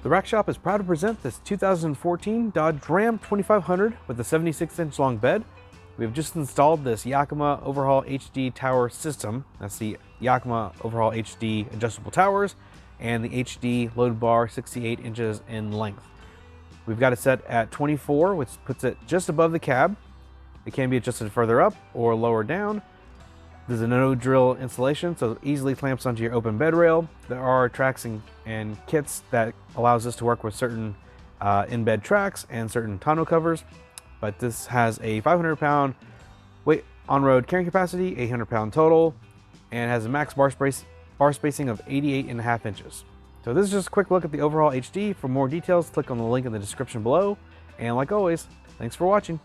The Rack Shop is proud to present this 2014 Dodge Ram 2500 with a 76-inch long bed. We have just installed this Yakima OverHaul HD tower system. That's the Yakima OverHaul HD adjustable towers and the HD load bar 68 inches in length. We've got it set at 24, which puts it just above the cab. It can be adjusted further up or lower down. There's a no-drill installation, so it easily clamps onto your open bed rail. There are tracks and kits that allows us to work with certain in-bed tracks and certain tonneau covers, but this has a 500-pound weight on-road carrying capacity, 800-pound total, and has a max bar spacing of 88.5 inches. So this is just a quick look at the OverHaul HD. For more details, click on the link in the description below. And like always, thanks for watching.